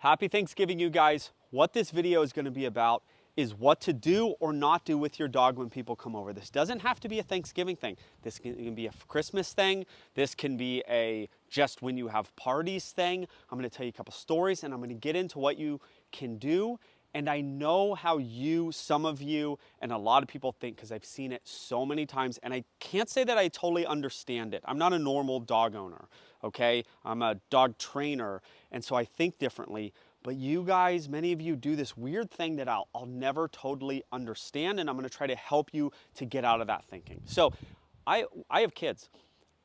Happy Thanksgiving, you guys. What this video is going to be about is what to do or not do with your dog when people come over. This doesn't have to be a Thanksgiving thing. This can be a Christmas thing. This can be a just when you have parties thing. I'm going to tell you a couple stories and I'm going to get into what you can do. And I know how some of you, and a lot of people think, because I've seen it so many times, and I can't say that I totally understand it. I'm not a normal dog owner, okay? I'm a dog trainer, and so I think differently. But you guys, many of you do this weird thing that I'll never totally understand, and I'm gonna try to help you to get out of that thinking. So I have kids.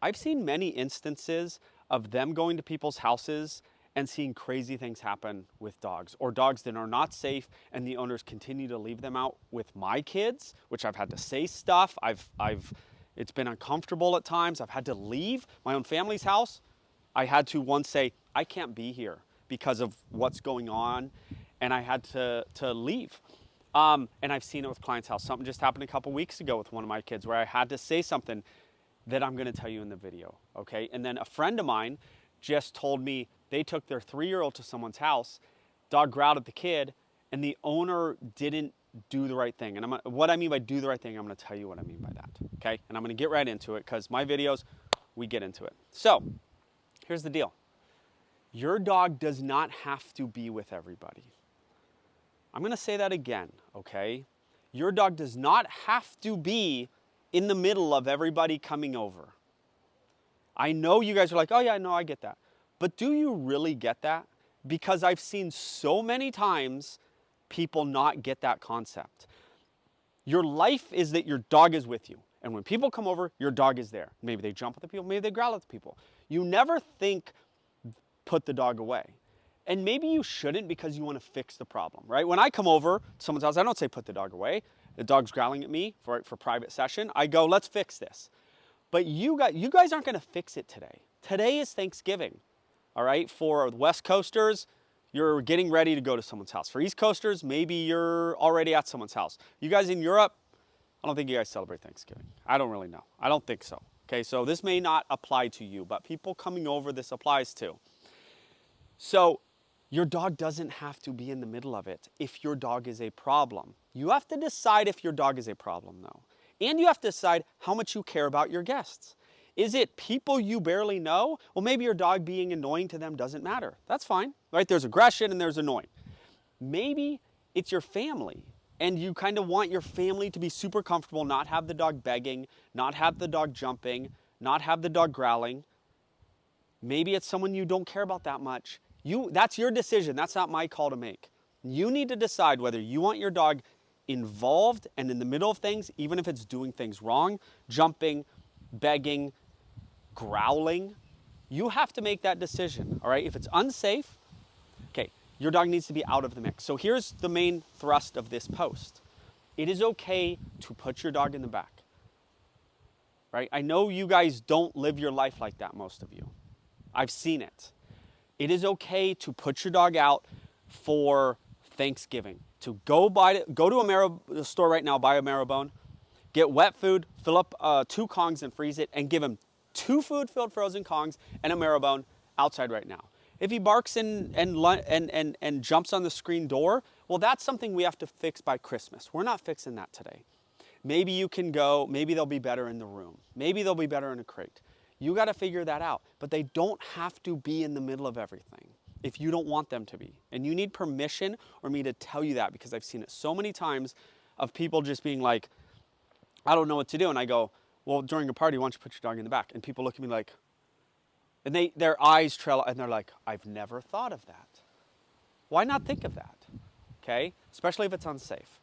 I've seen many instances of them going to people's houses and seeing crazy things happen with dogs, or dogs that are not safe and the owners continue to leave them out with my kids, which I've had to say stuff. It's been uncomfortable at times. I've had to leave my own family's house. I had to once say, I can't be here because of what's going on, and I had to leave. And I've seen it with clients' house. Something just happened a couple weeks ago with one of my kids where I had to say something that I'm gonna tell you in the video, okay? And then a friend of mine just told me they took their 3-year-old to someone's house, dog growled at the kid, and the owner didn't do the right thing. And what I mean by do the right thing, I'm gonna tell you what I mean by that, okay? And I'm gonna get right into it because my videos, we get into it. So, here's the deal. Your dog does not have to be with everybody. I'm gonna say that again, okay? Your dog does not have to be in the middle of everybody coming over. I know you guys are like, oh yeah, no, I get that. But do you really get that? Because I've seen so many times people not get that concept. Your life is that your dog is with you. And when people come over, your dog is there. Maybe they jump at the people, maybe they growl at the people. You never think, put the dog away. And maybe you shouldn't because you want to fix the problem, right? When I come over to someone's house, I don't say put the dog away. The dog's growling at me for private session. I go, let's fix this. But you guys aren't going to fix it today. Today is Thanksgiving, all right? For West Coasters, you're getting ready to go to someone's house. For East Coasters, maybe you're already at someone's house. You guys in Europe, I don't think you guys celebrate Thanksgiving. I don't really know. I don't think so. Okay, so this may not apply to you, but people coming over, this applies to. So your dog doesn't have to be in the middle of it if your dog is a problem. You have to decide if your dog is a problem, though. And you have to decide how much you care about your guests. Is it people you barely know? Well, maybe your dog being annoying to them doesn't matter. That's fine, right? There's aggression and there's annoying. Maybe it's your family and you kind of want your family to be super comfortable, not have the dog begging, not have the dog jumping, not have the dog growling. Maybe it's someone you don't care about that much. That's your decision. That's not my call to make. You need to decide whether you want your dog involved and in the middle of things, even if it's doing things wrong, jumping, begging, growling. You have to make that decision, all right? If it's unsafe, okay, your dog needs to be out of the mix. So here's the main thrust of this post. It is okay to put your dog in the back, right? I know you guys don't live your life like that, most of you. I've seen it. It is okay to put your dog out for Thanksgiving. To go to a store right now, buy a Marrowbone, get wet food, fill up 2 Kongs and freeze it, and give him 2 food-filled frozen Kongs and a Marrowbone outside right now. If he barks and jumps on the screen door, well, that's something we have to fix by Christmas. We're not fixing that today. Maybe you can go, maybe they'll be better in the room. Maybe they'll be better in a crate. You got to figure that out. But they don't have to be in the middle of everything if you don't want them to be. And you need permission or me to tell you that because I've seen it so many times of people just being like, I don't know what to do. And I go, well, during a party, why don't you put your dog in the back? And people look at me like, and their eyes trail, and they're like, I've never thought of that. Why not think of that? Okay? Especially if it's unsafe.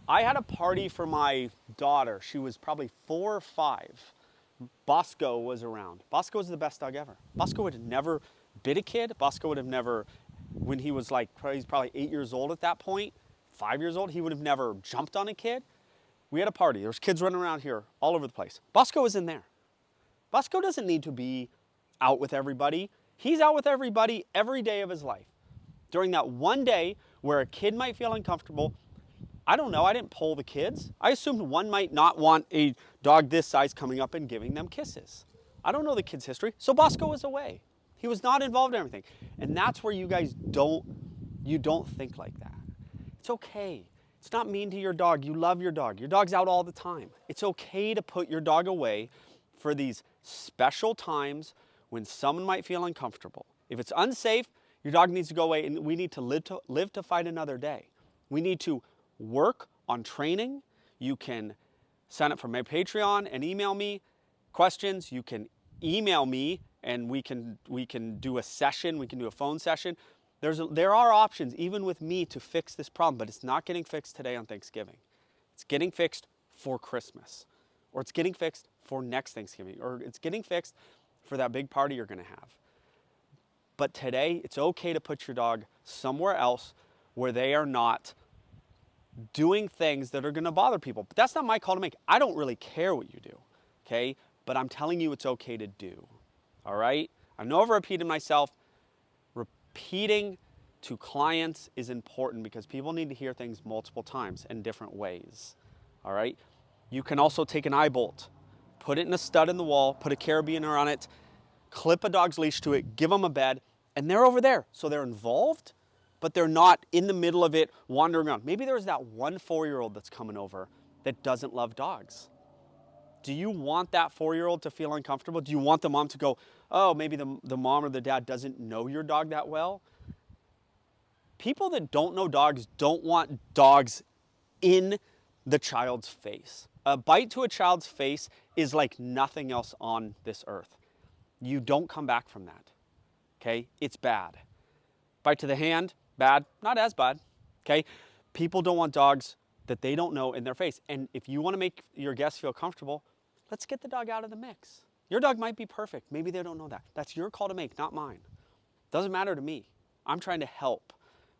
I had a party for my daughter. She was probably 4 or 5. Bosco was around. Bosco was the best dog ever. Bosco would have never bit a kid. Bosco would have never, when he was he's probably 8 years old at that point, 5 years old, he would have never jumped on a kid. We had a party. There was kids running around here all over the place. Bosco was in there. Bosco doesn't need to be out with everybody. He's out with everybody every day of his life. During that one day where a kid might feel uncomfortable, I don't know, I didn't poll the kids. I assumed one might not want a dog this size coming up and giving them kisses. I don't know the kid's history, so Bosco was away. He was not involved in everything. And that's where you guys don't you don't think like that. It's okay. It's not mean to your dog. You love your dog. Your dog's out all the time. It's okay to put your dog away for these special times when someone might feel uncomfortable. If it's unsafe, your dog needs to go away, and we need to live to fight another day. We need to work on training. You can sign up for my Patreon and email me questions. You can email me and we can do a session. We can do a phone session. There are options, even with me, to fix this problem, but it's not getting fixed today on Thanksgiving. It's getting fixed for Christmas, or it's getting fixed for next Thanksgiving, or it's getting fixed for that big party you're going to have. But today, it's okay to put your dog somewhere else where they are not doing things that are going to bother people. But that's not my call to make. I don't really care what you do, okay? But I'm telling you it's okay to do, all right? I know I've repeated myself. Repeating to clients is important because people need to hear things multiple times in different ways, all right? You can also take an eye bolt, put it in a stud in the wall, put a carabiner on it, clip a dog's leash to it, give them a bed, and they're over there. So they're involved, but they're not in the middle of it wandering around. Maybe there's that one 4-year-old that's coming over that doesn't love dogs. Do you want that 4-year-old to feel uncomfortable? Do you want the mom to go, oh, maybe the mom or the dad doesn't know your dog that well? People that don't know dogs don't want dogs in the child's face. A bite to a child's face is like nothing else on this earth. You don't come back from that, okay? It's bad. Bite to the hand, bad, not as bad, okay? People don't want dogs that they don't know in their face. And if you want to make your guests feel comfortable, let's get the dog out of the mix. Your dog might be perfect. Maybe they don't know that. That's your call to make, not mine. Doesn't matter to me. I'm trying to help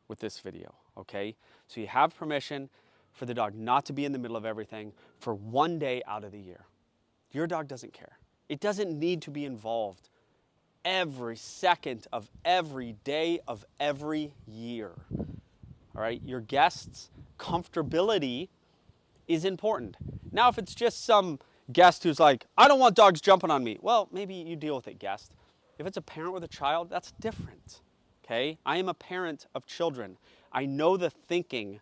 with this video, okay? So you have permission for the dog not to be in the middle of everything for one day out of the year. Your dog doesn't care. It doesn't need to be involved every second of every day of every year, all right? Your guests' comfortability is important. Now, if it's just some guest who's like, I don't want dogs jumping on me. Well, maybe you deal with it, guest. If it's a parent with a child, that's different, okay? I am a parent of children. I know the thinking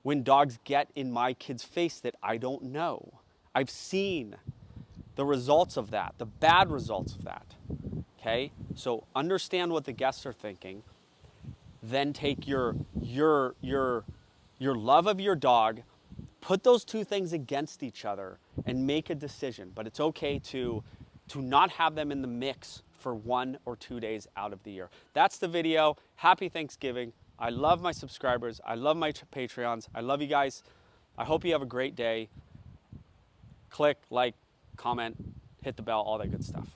when dogs get in my kid's face that I don't know. I've seen the results of that, the bad results of that, okay? So understand what the guests are thinking. Then take your love of your dog, put those two things against each other and make a decision. But it's okay to not have them in the mix for 1 or 2 days out of the year. That's the video. Happy Thanksgiving. I love my subscribers. I love my Patreons. I love you guys. I hope you have a great day. Click, like, comment, hit the bell, all that good stuff.